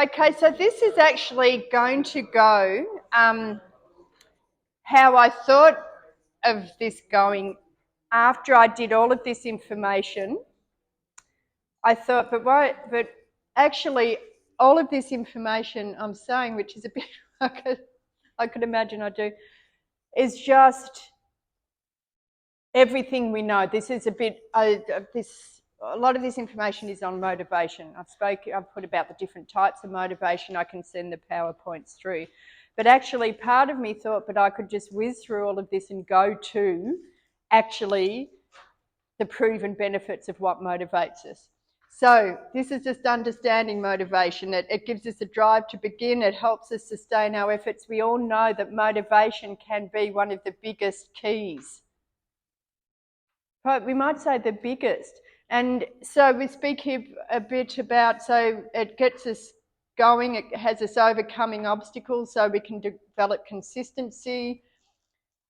Okay, so this is actually going to go how I thought of this going after I did all of this information. I thought, but actually, all of this information I'm saying, which is a bit, I could imagine I do, is just everything we know. This is a bit, a lot of this information is on motivation. I've put about the different types of motivation. I can send the PowerPoints through. But actually, part of me thought, but I could just whiz through all of this and go to actually the proven benefits of what motivates us. So this is just understanding motivation. It gives us a drive to begin. It helps us sustain our efforts. We all know that motivation can be one of the biggest keys. We might say the biggest. And so we speak here a bit about, so it gets us going, it has us overcoming obstacles so we can develop consistency.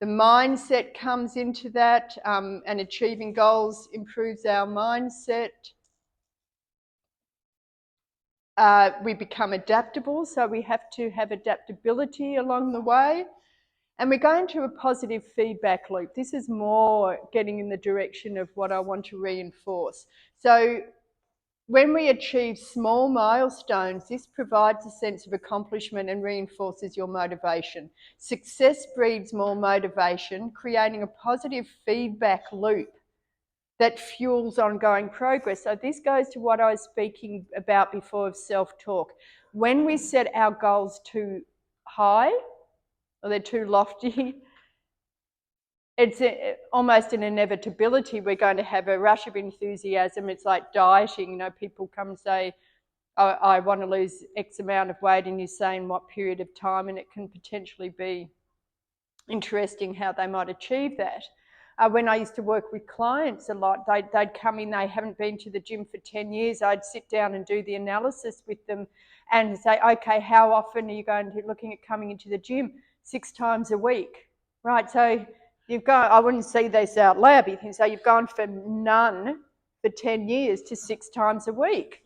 The mindset comes into that, and achieving goals improves our mindset. We become adaptable, so we have to have adaptability along the way. And we go into a positive feedback loop. This is more getting in the direction of what I want to reinforce. So when we achieve small milestones, this provides a sense of accomplishment and reinforces your motivation. Success breeds more motivation, creating a positive feedback loop that fuels ongoing progress. So this goes to what I was speaking about before of self-talk. When we set our goals too high or they're too lofty, it's almost an inevitability. We're going to have a rush of enthusiasm. It's like dieting. You know, people come and say, I want to lose X amount of weight, and you say in what period of time, and it can potentially be interesting how they might achieve that. When I used to work with clients a lot, they'd come in, they haven't been to the gym for 10 years. I'd sit down and do the analysis with them and say, okay, how often are you looking at coming into the gym? 6 times a week, right? So you've gone, I wouldn't say this out loud, but you can say you've gone from none for 10 years to 6 times a week.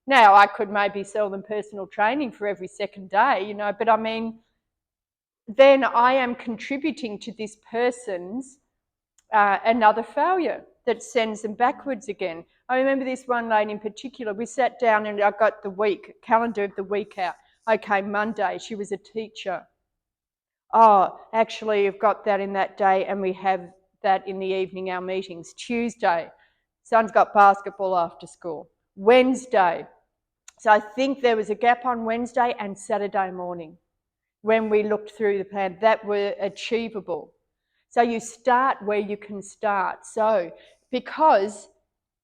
Now, I could maybe sell them personal training for every second day, you know, but I mean, then I am contributing to this person's another failure that sends them backwards again. I remember this one lady in particular. We sat down and I got the calendar of the week out. Okay, Monday, she was a teacher. Oh, actually, I've got that in that day, and we have that in the evening, our meetings. Tuesday, son's got basketball after school. Wednesday, so I think there was a gap on Wednesday and Saturday morning when we looked through the plan that were achievable. So you start where you can start. So because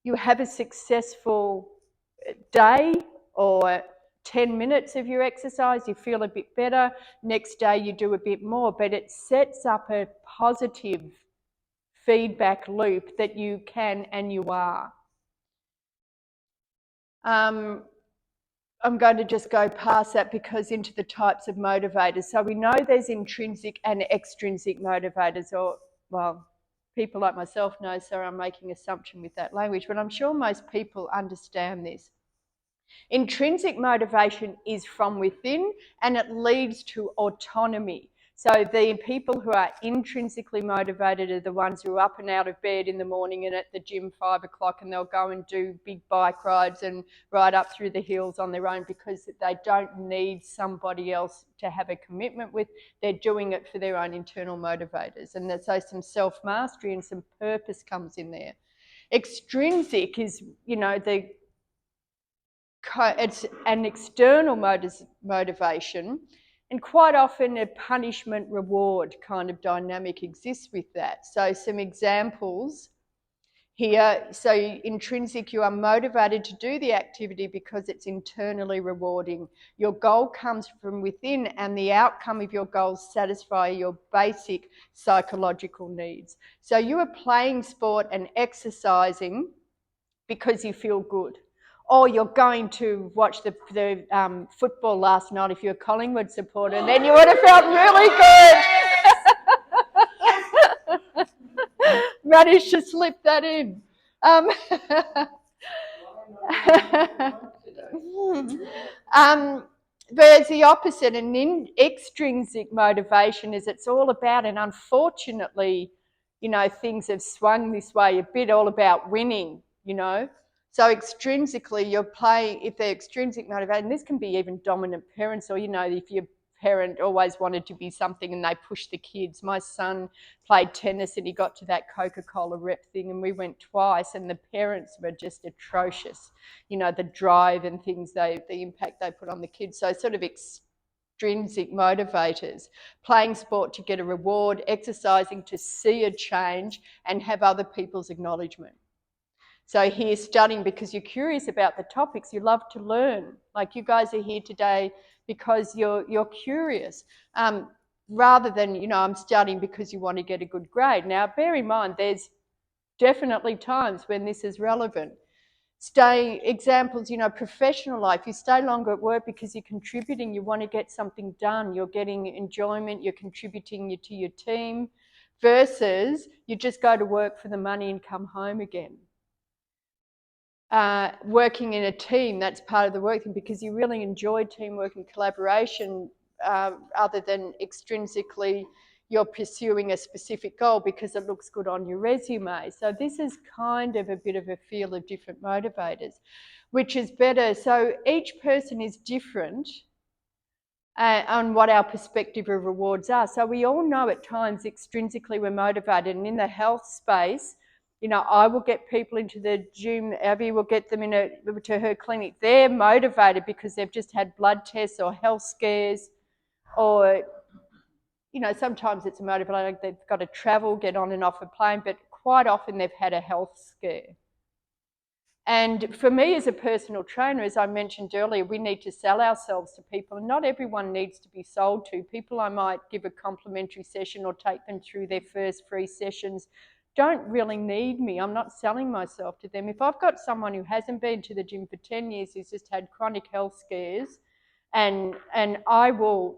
you have a successful day or 10 minutes of your exercise, you feel a bit better. Next day you do a bit more, but it sets up a positive feedback loop that you can and you are. I'm going to just go past that because into the types of motivators. So we know there's intrinsic and extrinsic motivators, or, well, people like myself know, so I'm making assumption with that language, but I'm sure most people understand this. Intrinsic motivation is from within, and it leads to autonomy. So the people who are intrinsically motivated are the ones who are up and out of bed in the morning and at the gym 5 o'clock, and they'll go and do big bike rides and ride up through the hills on their own because they don't need somebody else to have a commitment with. They're doing it for their own internal motivators. And so some self-mastery and some purpose comes in there. Extrinsic is, you know, it's an external motivation, and quite often a punishment reward kind of dynamic exists with that. So some examples here. So intrinsic, you are motivated to do the activity because it's internally rewarding. Your goal comes from within, and the outcome of your goals satisfy your basic psychological needs. So you are playing sport and exercising because you feel good. Or you're going to watch the football last night if you're a Collingwood supporter, and then you would have felt really good. Managed to slip that in. But it's the opposite. And extrinsic motivation is it's all about, and unfortunately, things have swung this way a bit, all about winning, So extrinsically, you're playing, if they're extrinsic motivated, and this can be even dominant parents, or, if your parent always wanted to be something and they push the kids. My son played tennis and he got to that Coca-Cola rep thing and we went twice and the parents were just atrocious. The drive and things, the impact they put on the kids. So sort of extrinsic motivators, playing sport to get a reward, exercising to see a change and have other people's acknowledgement. So here studying because you're curious about the topics, you love to learn. Like you guys are here today because you're curious. Rather than, I'm studying because you want to get a good grade. Now, bear in mind, there's definitely times when this is relevant. Examples, professional life, you stay longer at work because you're contributing, you want to get something done, you're getting enjoyment, you're contributing to your team, versus you just go to work for the money and come home again. Working in a team, that's part of the work thing because you really enjoy teamwork and collaboration other than extrinsically you're pursuing a specific goal because it looks good on your resume. So this is kind of a bit of a feel of different motivators, which is better. So each person is different on what our perspective of rewards are. So we all know at times extrinsically we're motivated, and in the health space, I will get people into the gym, Abby will get them to her clinic. They're motivated because they've just had blood tests or health scares, or, sometimes it's a motivator, they've got to travel, get on and off a plane, but quite often they've had a health scare. And for me as a personal trainer, as I mentioned earlier, we need to sell ourselves to people, and not everyone needs to be sold to. People I might give a complimentary session or take them through their first free sessions don't really need me. I'm not selling myself to them. If I've got someone who hasn't been to the gym for 10 years, who's just had chronic health scares, and I will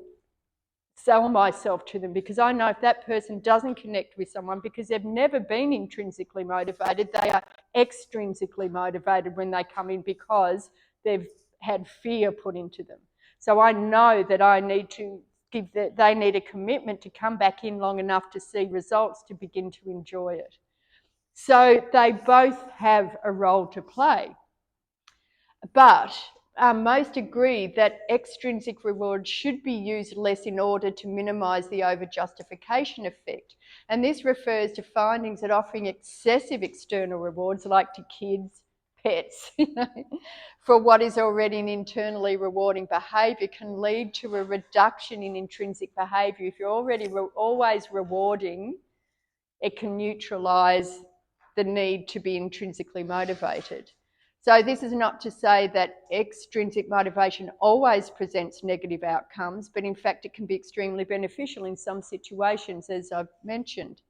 sell myself to them because I know if that person doesn't connect with someone because they've never been intrinsically motivated, they are extrinsically motivated when they come in because they've had fear put into them. So I know that I need to they need a commitment to come back in long enough to see results to begin to enjoy it. So they both have a role to play. But most agree that extrinsic rewards should be used less in order to minimise the over-justification effect. And this refers to findings that offering excessive external rewards, like to kids, pets, for what is already an internally rewarding behaviour can lead to a reduction in intrinsic behaviour. If you're already always rewarding, it can neutralise the need to be intrinsically motivated. So this is not to say that extrinsic motivation always presents negative outcomes, but in fact it can be extremely beneficial in some situations, as I've mentioned.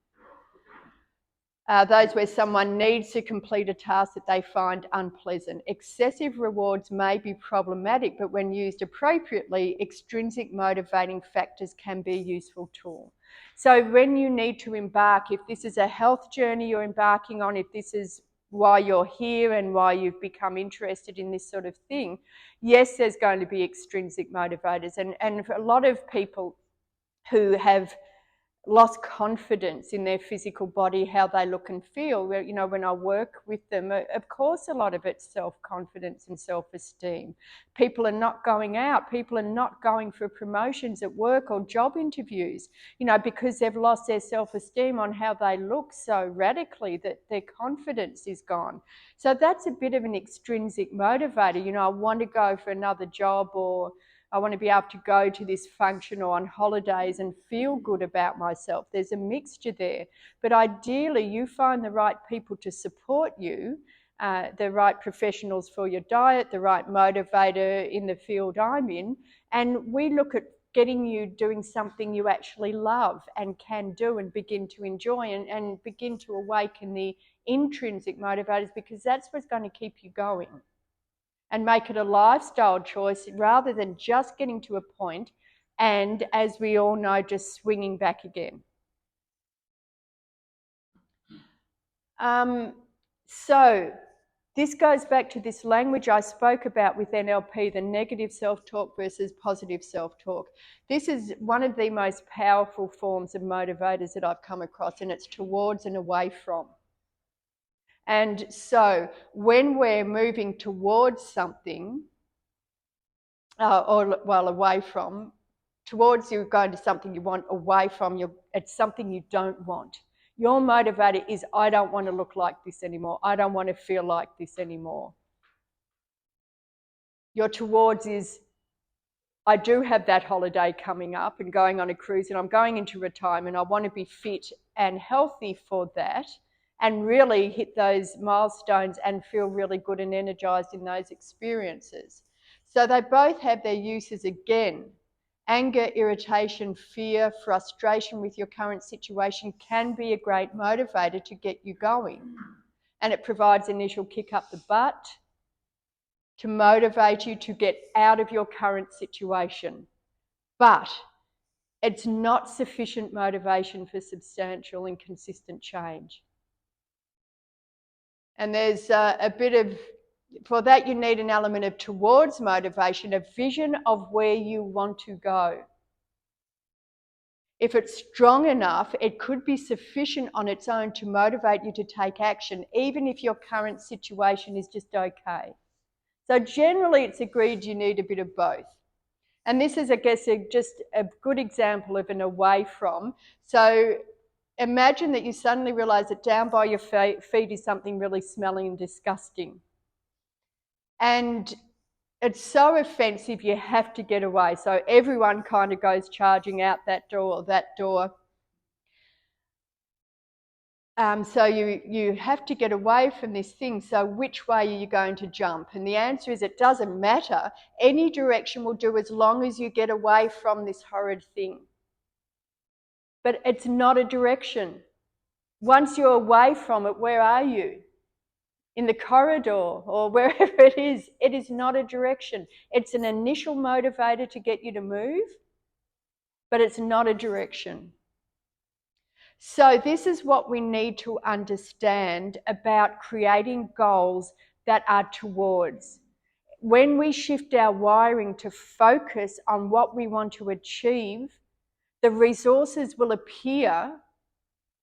Those where someone needs to complete a task that they find unpleasant. Excessive rewards may be problematic, but when used appropriately, extrinsic motivating factors can be a useful tool. So when you need to embark, if this is a health journey you're embarking on, if this is why you're here and why you've become interested in this sort of thing, yes, there's going to be extrinsic motivators. And for a lot of people who have lost confidence in their physical body, how they look and feel. When I work with them, of course, a lot of it's self-confidence and self-esteem. People are not going out. People are not going for promotions at work or job interviews, because they've lost their self-esteem on how they look so radically that their confidence is gone. So that's a bit of an extrinsic motivator. I want to go for another job, or I want to be able to go to this function or on holidays and feel good about myself. There's a mixture there. But ideally, you find the right people to support you, the right professionals for your diet, the right motivator in the field I'm in, and we look at getting you doing something you actually love and can do and begin to enjoy, and begin to awaken the intrinsic motivators, because that's what's going to keep you going. And make it a lifestyle choice rather than just getting to a point and, as we all know, just swinging back again. So This goes back to this language I spoke about with NLP, the negative self-talk versus positive self-talk. This is one of the most powerful forms of motivators that I've come across, and it's towards and away from. And so when we're moving towards something, away from, towards you going to something you want, away from, it's something you don't want. Your motivator is, I don't want to look like this anymore. I don't want to feel like this anymore. Your towards is, I do have that holiday coming up and going on a cruise, and I'm going into retirement. I want to be fit and healthy for that and really hit those milestones and feel really good and energized in those experiences. So they both have their uses again. Anger, irritation, fear, frustration with your current situation can be a great motivator to get you going. And it provides initial kick up the butt to motivate you to get out of your current situation. But it's not sufficient motivation for substantial and consistent change. And there's a bit of, for that you need an element of towards motivation, a vision of where you want to go. If it's strong enough, it could be sufficient on its own to motivate you to take action, even if your current situation is just okay. So generally it's agreed you need a bit of both. And this is, I guess, just a good example of an away from. So imagine that you suddenly realise that down by your feet is something really smelly and disgusting. And it's so offensive you have to get away. So everyone kind of goes charging out that door or that door. So you have to get away from this thing. So which way are you going to jump? And the answer is it doesn't matter. Any direction will do as long as you get away from this horrid thing. But it's not a direction. Once you're away from it, where are you? In the corridor or wherever it is not a direction. It's an initial motivator to get you to move, but it's not a direction. So this is what we need to understand about creating goals that are towards. When we shift our wiring to focus on what we want to achieve, the resources will appear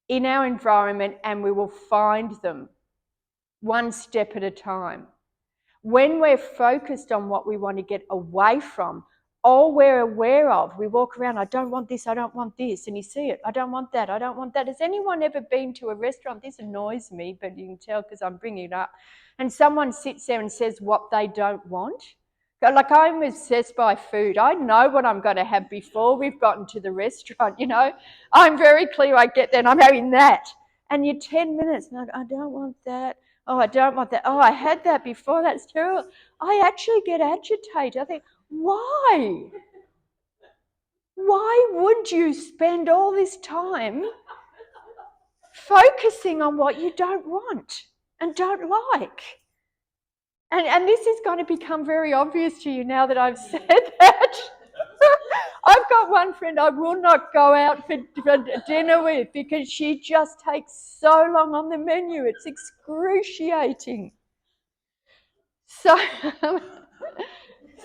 in our environment and we will find them one step at a time. When we're focused on what we want to get away from, all we're aware of, we walk around, I don't want this, I don't want this, and you see it, I don't want that, I don't want that. Has anyone ever been to a restaurant? This annoys me, but you can tell because I'm bringing it up. And someone sits there and says what they don't want. Like, I'm obsessed by food. I know what I'm going to have before we've gotten to the restaurant, you know. I'm very clear, I get there and I'm having that. And you're 10 minutes, and I don't want that. Oh, I don't want that. Oh, I had that before. That's terrible. I actually get agitated. I think, why? Why would you spend all this time focusing on what you don't want and don't like? And this is going to become very obvious to you now that I've said that. I've got one friend I will not go out for dinner with because she just takes so long on the menu. It's excruciating. So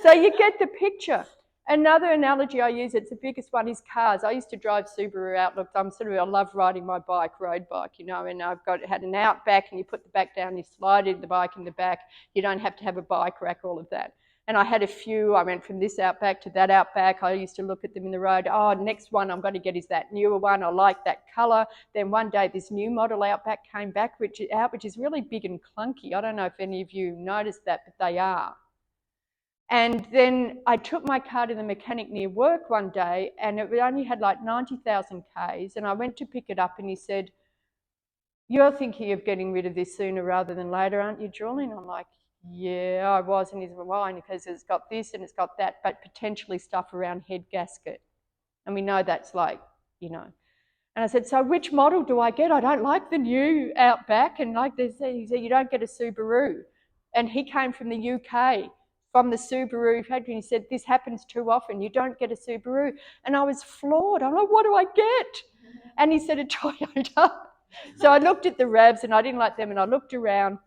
you get the picture. Another analogy I use, it's the biggest one, is cars. I used to drive Subaru Outlook. I love riding my bike, road bike, you know, and had an Outback, and you put the back down, you slide the bike in the back. You don't have to have a bike rack, all of that. And I had a few. I went from this Outback to that Outback. I used to look at them in the road. Oh, next one I'm going to get is that newer one. I like that colour. Then one day this new model Outback came back, which is really big and clunky. I don't know if any of you noticed that, but they are. And then I took my car to the mechanic near work one day, and it only had like 90,000 Ks, and I went to pick it up, and he said, "You're thinking of getting rid of this sooner rather than later, aren't you, Julie?" And I'm like, "Yeah, I was." And he said, "Why?" Because it's got this and it's got that, but potentially stuff around head gasket. And we know that's like, you know. And I said, "So which model do I get? I don't like the new Outback." And like they said, he said, "You don't get a Subaru." And he came from the UK, from the Subaru factory, and he said, "This happens too often. You don't get a Subaru." And I was floored. I'm like, "What do I get?" And he said, "A Toyota." So I looked at the RAVs and I didn't like them, and I looked around.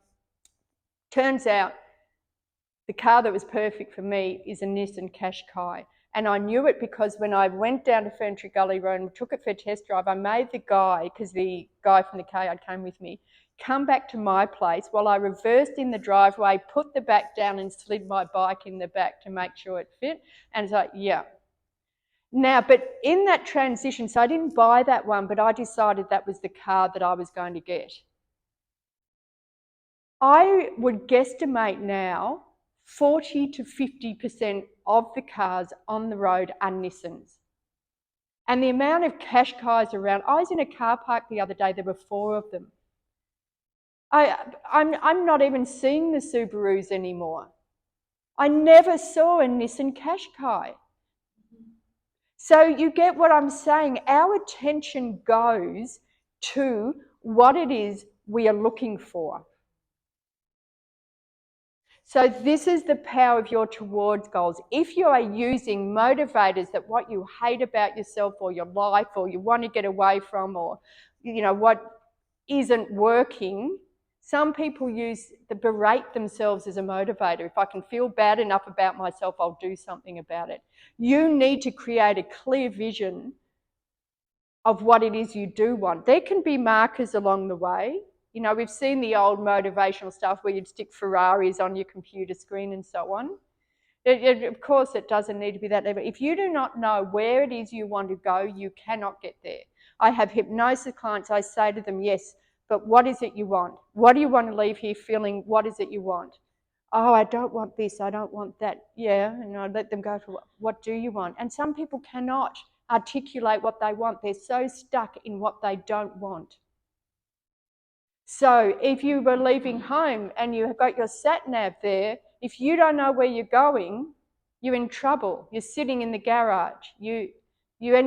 Turns out the car that was perfect for me is a Nissan Qashqai. And I knew it because when I went down to Ferntree Gully Road and took it for a test drive, I made the guy, because the guy from the K8 came with me, come back to my place while I reversed in the driveway, put the back down and slid my bike in the back to make sure it fit. And it's like, yeah. Now, but in that transition, so I didn't buy that one, but I decided that was the car that I was going to get. I would guesstimate now 40 to 50% of the cars on the road are Nissans. And the amount of Qashqais around, I was in a car park the other day, there were 4 of them. I'm not even seeing the Subarus anymore. I never saw a Nissan Qashqai. So you get what I'm saying. Our attention goes to what it is we are looking for. So this is the power of your towards goals. If you are using motivators that what you hate about yourself or your life or you want to get away from or what isn't working, some people berate themselves as a motivator. If I can feel bad enough about myself, I'll do something about it. You need to create a clear vision of what it is you do want. There can be markers along the way. We've seen the old motivational stuff where you'd stick Ferraris on your computer screen and so on. Of course, it doesn't need to be that level. If you do not know where it is you want to go, you cannot get there. I have hypnosis clients, I say to them, yes, but what is it you want? What do you want to leave here feeling? What is it you want? Oh, I don't want this, I don't want that. Yeah, and I let them go for what do you want? And some people cannot articulate what they want. They're so stuck in what they don't want. So if you were leaving home and you have got your sat nav there, if you don't know where you're going, you're in trouble. You're sitting in the garage. And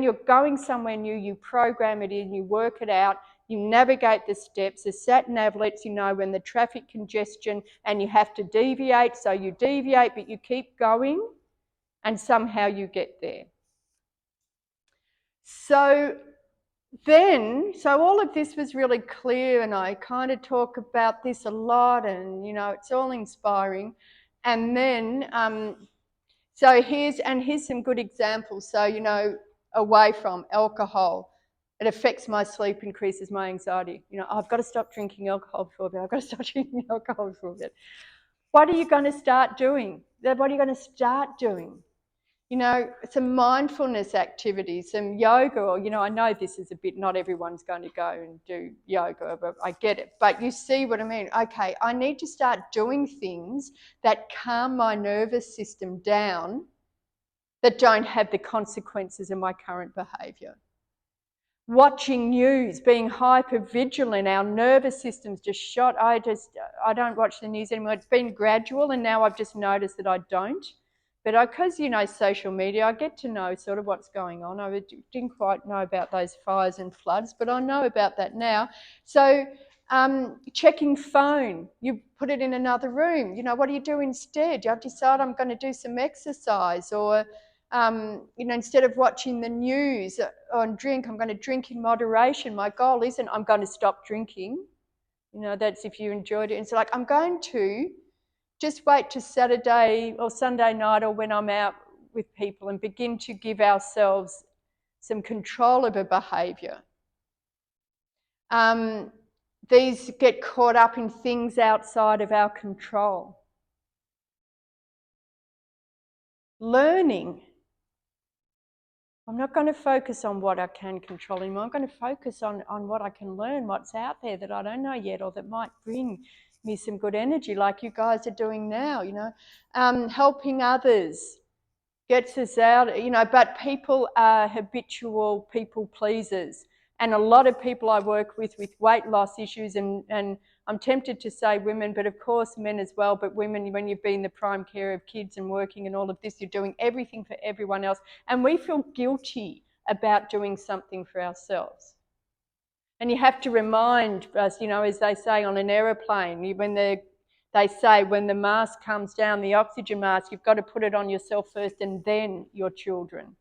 you're going somewhere new, you program it in, you work it out, you navigate the steps. The sat nav lets you know when the traffic congestion and you have to deviate. So you deviate, but you keep going and somehow you get there. So all of this was really clear, and I kind of talk about this a lot, and it's all inspiring. And then here's some good examples. So away from alcohol, it affects my sleep, increases my anxiety. I've got to stop drinking alcohol for a bit. I've got to stop drinking alcohol for a bit. What are you going to start doing? What are you going to start doing? Some mindfulness activities, some yoga, or, I know this is a bit, not everyone's going to go and do yoga, but I get it. But you see what I mean? Okay, I need to start doing things that calm my nervous system down that don't have the consequences of my current behaviour. Watching news, being hyper vigilant, our nervous system's just shot. I don't watch the news anymore. It's been gradual, and now I've just noticed that I don't. But because, social media, I get to know sort of what's going on. I didn't quite know about those fires and floods, but I know about that now. So checking phone, you put it in another room. What do you do instead? You decide I'm going to do some exercise, or, instead of watching the news on drink, I'm going to drink in moderation. My goal isn't I'm going to stop drinking. That's if you enjoyed it. It's like I'm going to just wait to Saturday or Sunday night or when I'm out with people and begin to give ourselves some control over behaviour. These get caught up in things outside of our control. Learning. I'm not going to focus on what I can control anymore. I'm going to focus on what I can learn, what's out there that I don't know yet or that might bring me some good energy like you guys are doing now, helping others gets us out, but people are habitual people pleasers. And a lot of people I work with weight loss issues, and I'm tempted to say women, but of course men as well, but women, when you've been the prime care of kids and working and all of this, you're doing everything for everyone else. And we feel guilty about doing something for ourselves. And you have to remind us, as they say on an aeroplane, when they say when the mask comes down, the oxygen mask, you've got to put it on yourself first and then your children.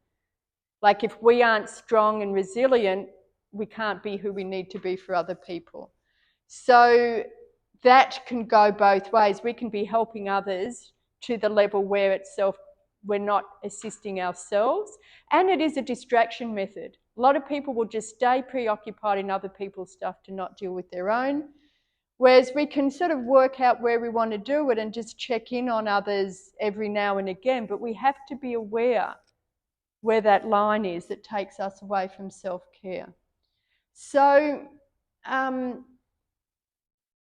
Like if we aren't strong and resilient, we can't be who we need to be for other people. So that can go both ways. We can be helping others to the level where we're not assisting ourselves, and it is a distraction method. A lot of people will just stay preoccupied in other people's stuff to not deal with their own, whereas we can sort of work out where we want to do it and just check in on others every now and again, but we have to be aware where that line is that takes us away from self-care. So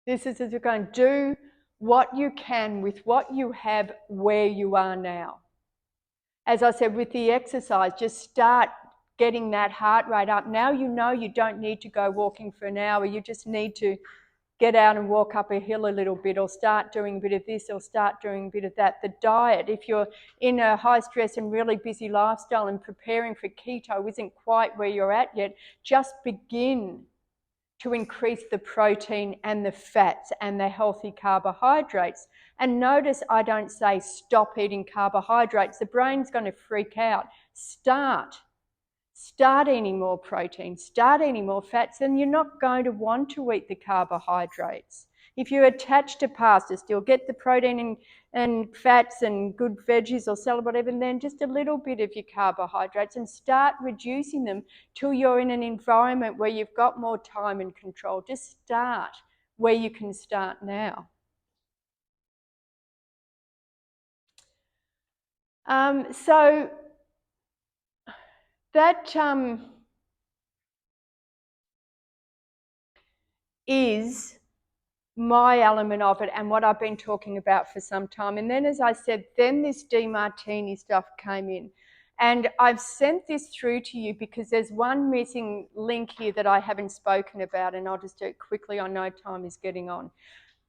this is as you're going, do what you can with what you have where you are now. As I said, with the exercise, just start getting that heart rate up. Now you know you don't need to go walking for an hour. You just need to get out and walk up a hill a little bit, or start doing a bit of this, or start doing a bit of that. The diet, if you're in a high stress and really busy lifestyle and preparing for keto isn't quite where you're at yet, just begin to increase the protein and the fats and the healthy carbohydrates. And notice I don't say stop eating carbohydrates. The brain's going to freak out. Start eating more protein, start eating more fats, and you're not going to want to eat the carbohydrates. If you're attached to pasta, still get the protein and fats and good veggies or salad, whatever, and then just a little bit of your carbohydrates, and start reducing them till you're in an environment where you've got more time and control. Just start where you can start now. So that is my element of it and what I've been talking about for some time. And then, as I said, then this DeMartini stuff came in. And I've sent this through to you because there's one missing link here that I haven't spoken about, and I'll just do it quickly. I know time is getting on.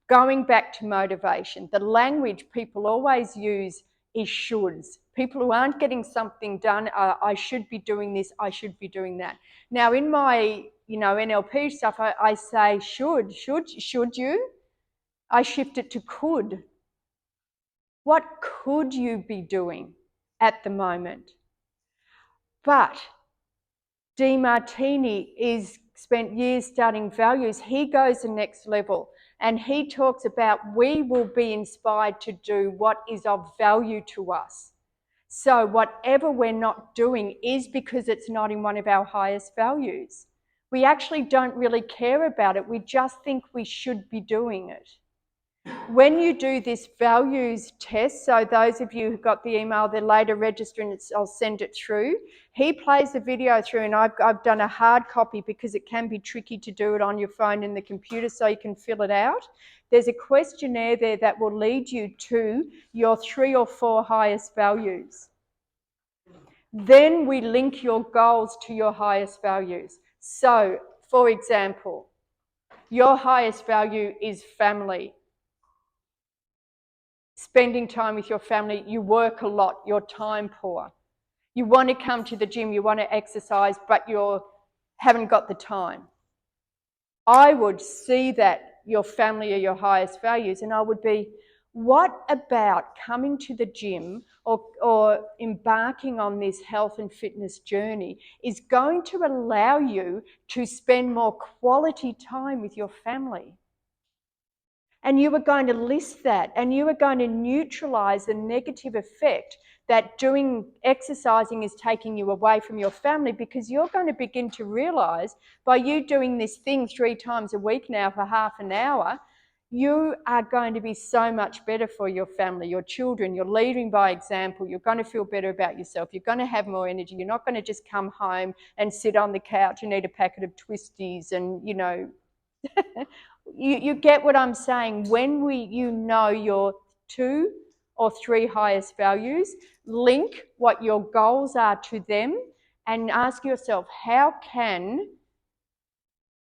Going back to motivation, the language people always use is shoulds. People who aren't getting something done, I should be doing this, I should be doing that. Now, in my NLP stuff, I say should you? I shift it to could. What could you be doing at the moment? But DeMartini is spent years studying values. He goes the next level, and he talks about we will be inspired to do what is of value to us. So whatever we're not doing is because it's not in one of our highest values. We actually don't really care about it. We just think we should be doing it. When you do this values test, so those of you who got the email, they're later registering, I'll send it through. He plays the video through, and I've done a hard copy because it can be tricky to do it on your phone and the computer, so you can fill it out. There's a questionnaire there that will lead you to your 3 or 4 highest values. Then we link your goals to your highest values. So, for example, your highest value is family. Spending time with your family, you work a lot, you're time poor. You want to come to the gym, you want to exercise, but you haven't got the time. I would see that your family are your highest values, and I would be, what about coming to the gym or embarking on this health and fitness journey is going to allow you to spend more quality time with your family? And you are going to list that, and you are going to neutralize the negative effect that exercising is taking you away from your family, because you're going to begin to realize by you doing this thing 3 times a week now for half an hour, you are going to be so much better for your family, your children. You're leading by example. You're going to feel better about yourself. You're going to have more energy. You're not going to just come home and sit on the couch and eat a packet of twisties and, You get what I'm saying? When you know your 2 or 3 highest values, link what your goals are to them and ask yourself, how can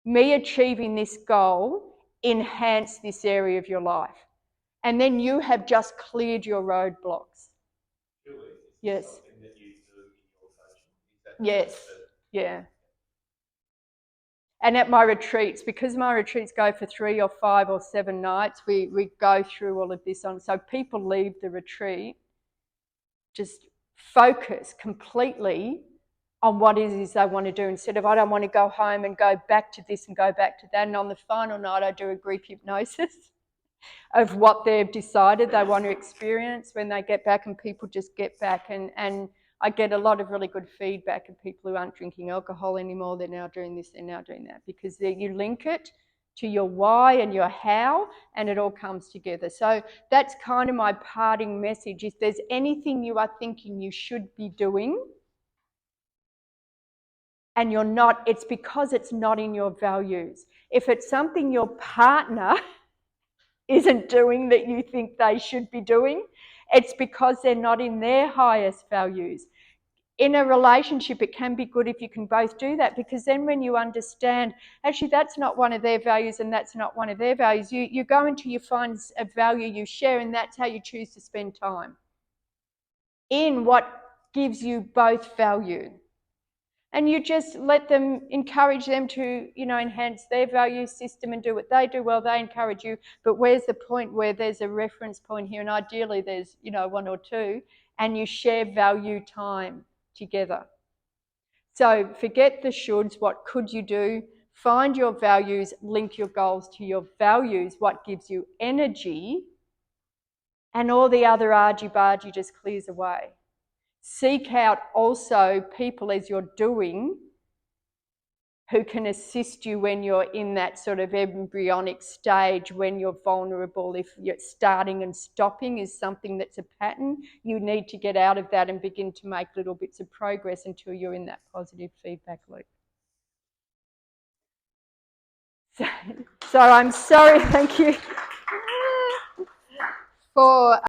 me achieving this goal enhance this area of your life? And then you have just cleared your roadblocks. Julie, yes. Something that you do in your coaching? Yes. Yeah. And at my retreats, because my retreats go for 3 or 5 or 7 nights, we go through all of this on. So people leave the retreat just focused completely on what it is they want to do, instead of I don't want to go home and go back to this and go back to that. And on the final night, I do a group hypnosis of what they've decided they want to experience when they get back, and people just get back. And I get a lot of really good feedback of people who aren't drinking alcohol anymore. They're now doing this, they're now doing that, because you link it to your why and your how, and it all comes together. So that's kind of my parting message. If there's anything you are thinking you should be doing and you're not, it's because it's not in your values. If it's something your partner isn't doing that you think they should be doing, it's because they're not in their highest values. In a relationship, it can be good if you can both do that, because then when you understand, actually, that's not one of their values and that's not one of their values, you go until you find a value you share, and that's how you choose to spend time in what gives you both value. And you just let them, encourage them to, enhance their value system and do what they do well. They encourage you. But where's the point where there's a reference point here, and ideally there's, one or two, and you share value time together. So forget the shoulds. What could you do? Find your values, link your goals to your values, what gives you energy, and all the other argy-bargy just clears away. Seek out also people as you're doing who can assist you when you're in that sort of embryonic stage, when you're vulnerable. If you're starting and stopping is something that's a pattern, you need to get out of that and begin to make little bits of progress until you're in that positive feedback loop. So I'm sorry, thank you for